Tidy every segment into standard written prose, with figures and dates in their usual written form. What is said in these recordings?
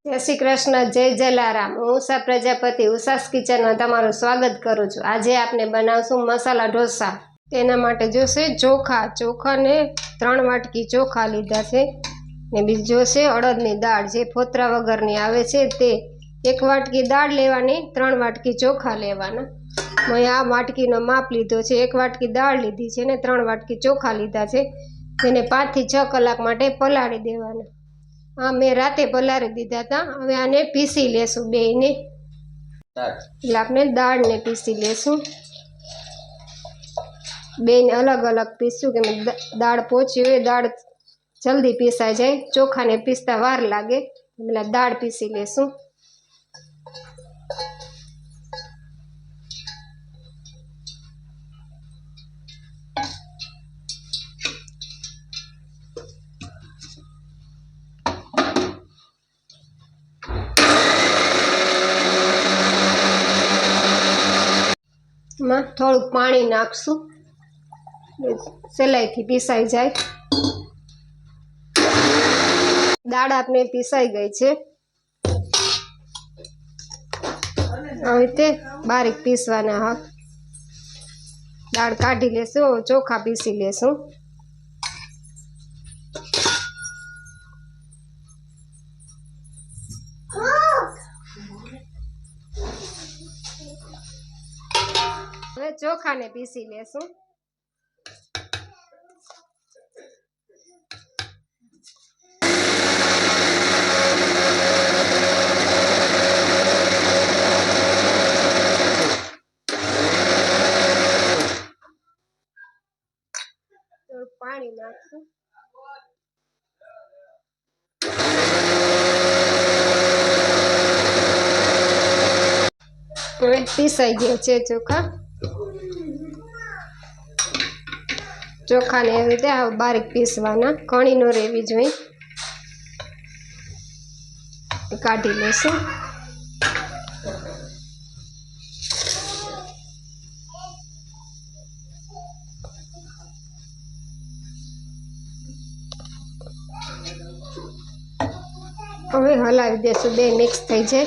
जय श्री कृष्ण। जय जलाराम। हूँ उषा प्रजापति उषास किचन में तमारुं स्वागत करूँ छुं। आज आपने बनावशुं मसाला ढोसा। तेना माटे जोशे चोखा ने 3 वाटकी चोखा लीधा छे ने बीजुं जोशे अड़दनी दाळ जे फोतरा वगरनी आवे छे ते 1 वाटकी दाळ लेवानी 3 वाटकी चोखा लेवाना। मैं आ वाटकीनो माप लीधो छे। 1 वाटकी दाळ लीधी छे ने 3 वाटकी चोखा लीधा छे। तेने 5 થી 6 कलाक माटे पलाળી देवाना। हाँ मैं राते पलारी दीधा था। हवे आने पीसी लेशुं बेयने। એટલે આપણે દાળ ને પીસી લેશું। બેને अलग अलग पीसું કે દાળ પોચી હોય દાળ જલ્દી પીસાઈ જાય, ચોખાને પીસતા વાર લાગે એટલે દાળ પીસી લેશું। थोड़ुं पाणी नाखशुं सहेलाईथी पीसाई जाए। दाळ आपणे पीसाई गई छे। हवे ते बारीक पीसवाना। हा दाळ काढी लेशुं। चोखा पीसी लेशुं। હવે ચોખાને પીસી લેશું। પાણી નાખશું। હવે પીસાઈ ગયા છે ચોખા। ચોખાને એવી રીતે બારીક પીસવાના, કણી ન રહેવી જોઈએ। કાઢી લેશું। હવે હલાવી દેશું, બે મિક્સ થઈ જાય।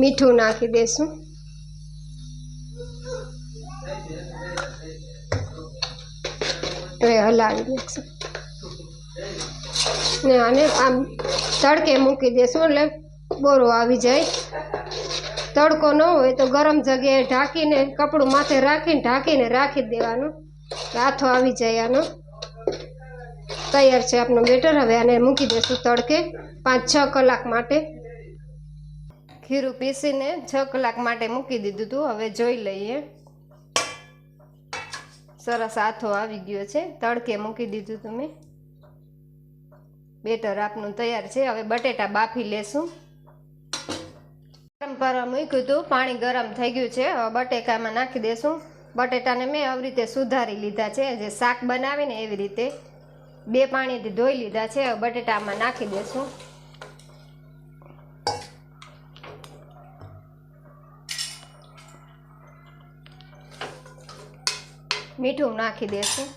मीठू नाखी देशुं। हलावी देशुं ने आने आम तड़के मूकी देशुं એટલે બોરો આવી જાય। तड़को न होय तो गरम जग्याए ढाकीने कपड़ुं माथे राखीने ढाकीने राखी देवानुं। हाथो आवी जाय। आनो तैयार छे आपनो बेटर। हवे आने मूकी देशुं तड़के 5-6 कलाक माटे। खीरू पीसीने 6 कलाक माटे मूकी दीधुं तुं। हवे जोई लईए। सरस हाथो आवी गयो छे। तड़के मूकी दीधुं तुं मैं। बेटर आपनुं तैयार छे। हवे बटेटा बाफी लेशुं। गरम करवा मूक्युं तुं, पाणी गरम थई गयुं छे। हवे बटेकामां नाखी देशुं। बटेटाने मैं આવી રીતે સુધારી લીધા છે, જે શાક બનાવે ને એવી રીતે 2 પાણીથી ધોઈ લીધા છે। હવે બટેટામાં નાખી દેશું। મીઠું નાખી દેશું।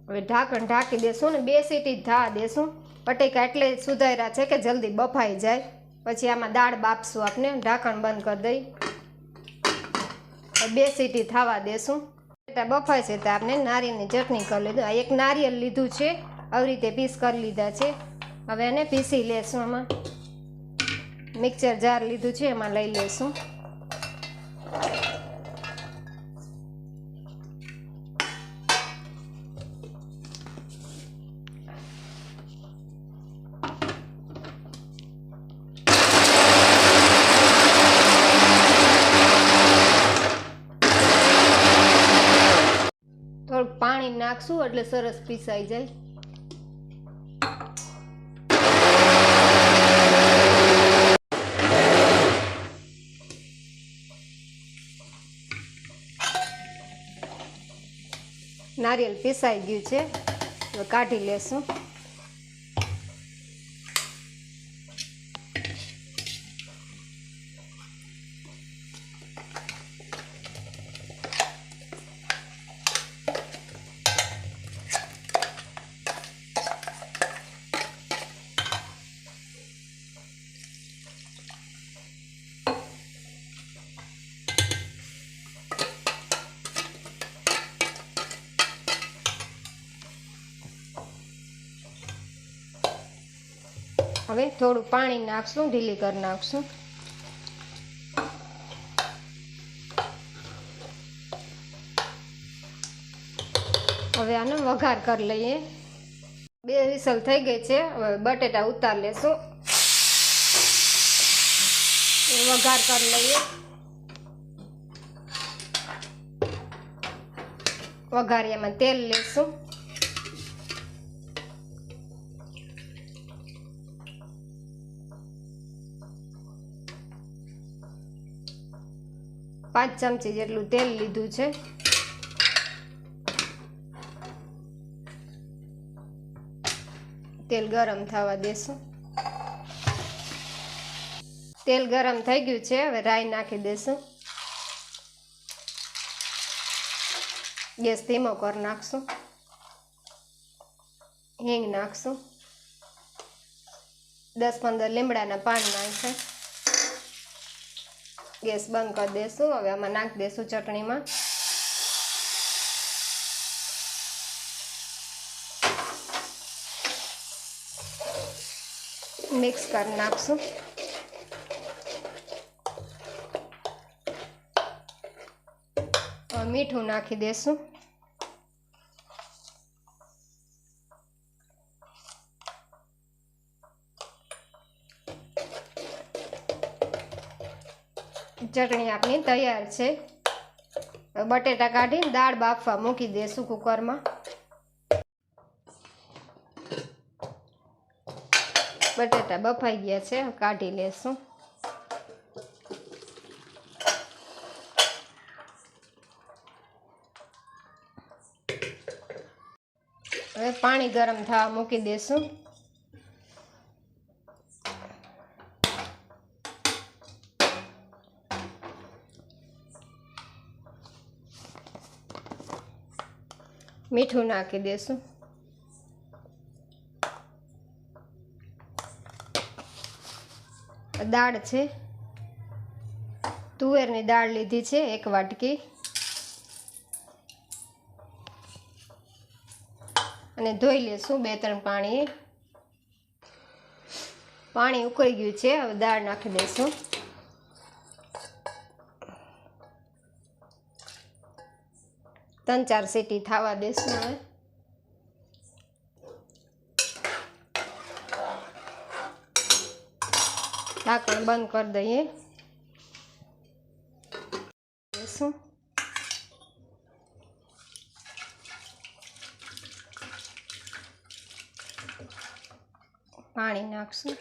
હવે ઢાંકણ ઢાંકી દેશું ને 2 સીટી થવા દેશું। બટેકા એટલે સુધાર્યા છે કે જલ્દી બફાઈ જાય। પછી આમાં દાળ બાફશું આપણે। ઢાંકણ બંધ કરી દઈ 2 સીટી થવા દેશું। બટેટા બફાય છે તો આપણે નારિયેળની ચટણી કરી લીધું। આ એક નારિયેળ લીધું છે, આવી રીતે પીસ કરી લીધા છે। હવે એને પીસી લેશું। આમાં મિક્સર જાર લીધું છે, એમાં લઈ લેશું। થોડુંક પાણી નાખશું એટલે સરસ પીસાઈ જાય। नारियल पीसाई गयुं छे, तो काढी लेशुं। હવે થોડું પાણી નાખશું, ઢીલી કરી નાખશું. હવે આનો વઘાર કરી લઈએ. 2 વિસલ થઈ ગઈ છે. હવે બટેટા ઉતાર લેશું. વઘાર કરી લઈએ. વઘારિયામાં તેલ લેશું. પાંચ ચમચી જેટલું તેલ લીધું છે. તેલ ગરમ થવા દેશું. તેલ ગરમ થઈ ગયું છે. હવે રાઈ નાખી દેશું. ગેસ ધીમો કરી નાખશું. હિંગ નાખશું. 10-15 લીમડાના પાન નાખશે. ગેસ બંધ કરી દેશું. હવે આમાં નાખી દેશું ચટણીમાં. મિક્સ કરી નાખશું. મીઠું નાખી દેશું. ચટણી આપણી તૈયાર છે. બટેટા કાઢીને દાળ બાફવા મૂકી દેશું કુકરમાં. બટેટા બફાઈ ગયા છે. કાઢી લેશું. હવે પાણી ગરમ થવા મૂકી દેશું. મીઠું નાખી દેશું. દાળ છે, તુવેરની દાળ લીધી છે 1 વાટકી, અને ધોઈ લેશું 2-3 પાણીએ. પાણી ઉકળી ગયું છે. હવે દાળ નાખી દઈશું. ત્રણ ચાર સીટી થવા દેશું. હવે ઢાંકણ બંધ કરી દઈએ. પાણી નાખશું.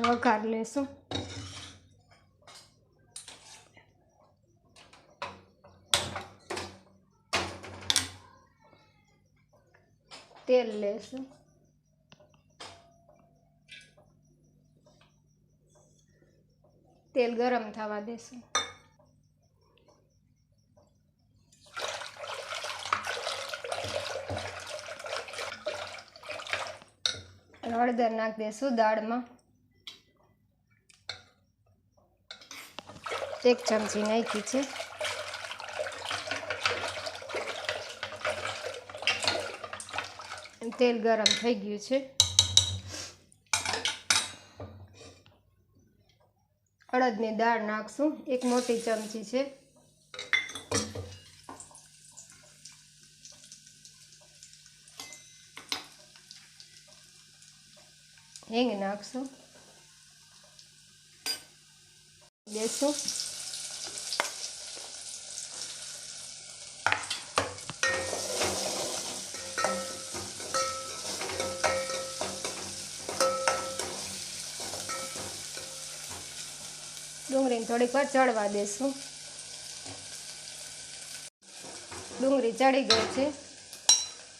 વઘાર લેશું. તેલ લેશું. તેલ ગરમ થવા દેશું. હળદર નાખી દેશું દાળમાં. 1 ચમચી નાખી છે. તેલ ગરમ થઈ ગયું છે. અડદની દાળ નાખશું. 1 મોટી ચમચી છે. હિંગ નાખશું. દેશું. ડુંગળીને થોડીક વાર ચડવા દેશું. ડુંગળી ચડી ગઈ છે.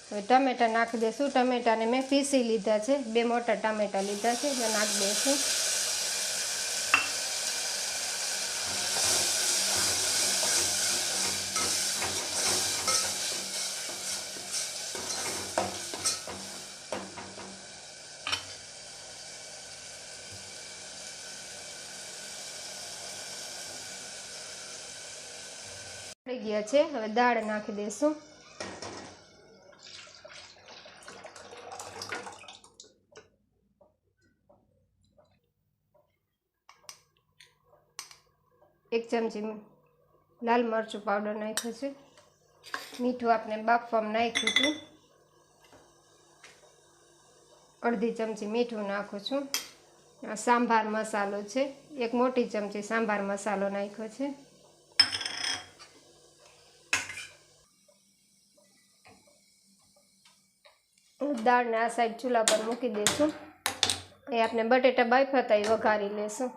હવે ટમેટા નાખી દઈશું. ટમેટાને મેં પીસી લીધા છે. 2 મોટા ટમેટા લીધા છે, એટલે નાખી દઈશું. ગયા છે. હવે દાળ નાખી દઈશું. એક ચમચી લાલ મરચું પાવડર નાખ્યું છે. મીઠું આપણે બાફવામાં નાખ્યું હતું. અડધી ચમચી મીઠું નાખું છું. આ સાંભાર મસાલો છે. એક મોટી ચમચી સાંભાર મસાલો નાખ્યો છે. દાળને આ સાઈડ ચૂલા પર મૂકી દઈશું. એ આપણે બટેટા બાફ્યા હતા એ વઘારી લેશું.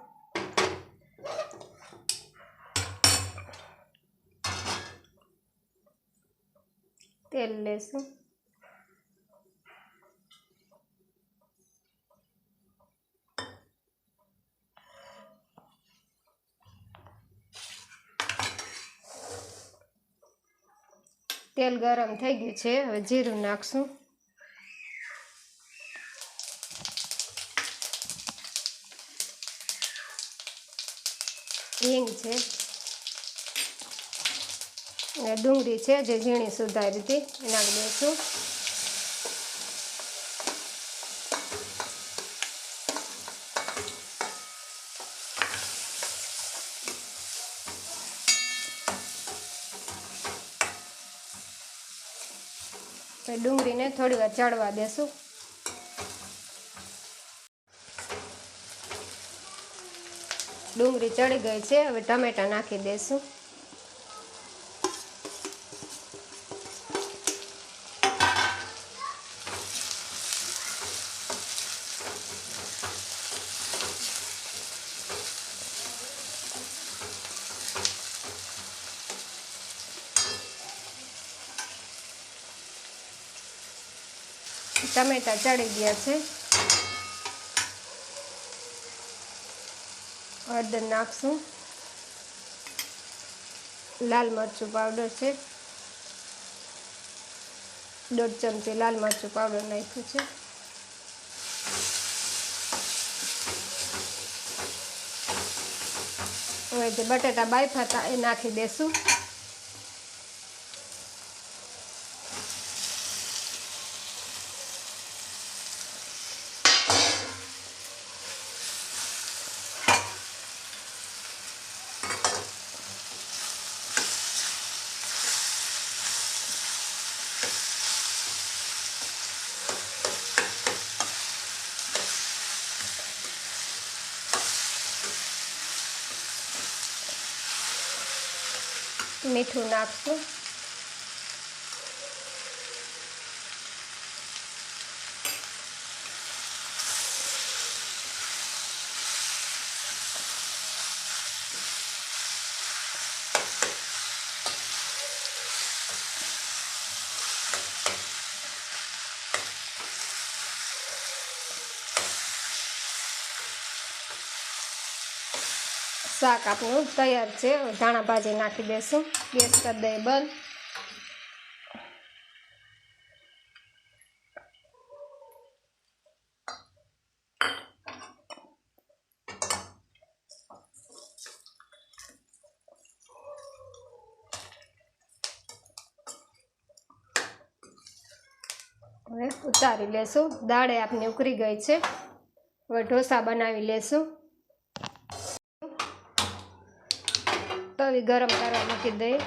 તેલ લેશું. તેલ ગરમ થઈ ગયું છે. હવે જીરું નાખશું. હિંગ છે અને ડુંગળી છે જે ઝીણી સુધારી હતી એ નાખી દઈશું. ડુંગળીને થોડી વાર ચડવા દેશું. ડુંગળી ચડી ગઈ છે. હવે ટમેટા નાખી દઈશું. ટમેટા ચડી ગયા છે. હળદર નાખશું. લાલ મરચું પાવડર છે. 1.5 ચમચી લાલ મરચું પાવડર નાખ્યું છે. હવે જે બટેટા બાફ્યા હતા એ નાખી દેશું. મીઠું નાખશું. શાક આપણું તૈયાર છે. ધાણા ભાજી નાખી દઈશું. ગેસ કરી દઈએ બંધ. હવે ઉતારી લેશું. દાળે આપણી ઉકળી ગઈ છે. હવે ઢોસા બનાવી લેશું. તવી ગરમ કરવા મૂકી દઈએ.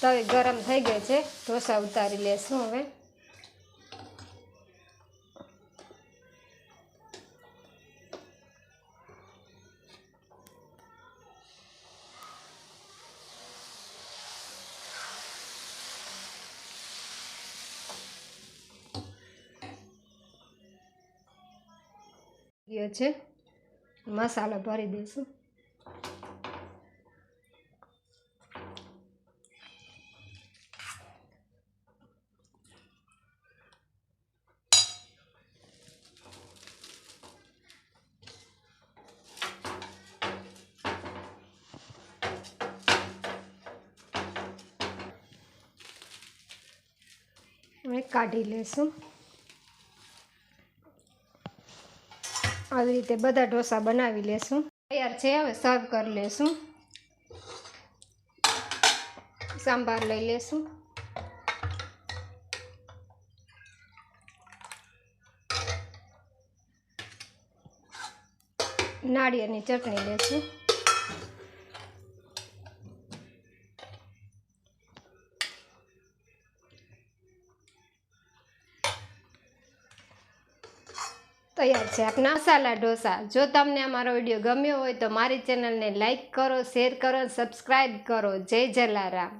તવી ગરમ થઈ ગઈ છે. ઢોસા ઉતારી લેશું. હવે છે મસાલો ભરી દઈશું. હવે કાઢી લેશું. આવી રીતે બધા ઢોસા બનાવી લેશું. તૈયાર છે, હવે સર્વ કરી લેશું. સાંભાર લઈ લેશું. નાળિયેરની ચટણી લેશું. તૈયાર છે આપણા મસાલા ઢોસા. જો તમને અમારો વિડીયો ગમ્યો હોય તો મારી ચેનલને લાઈક કરો, શેર કરો, સબસ્ક્રાઈબ કરો. જય જલારામ.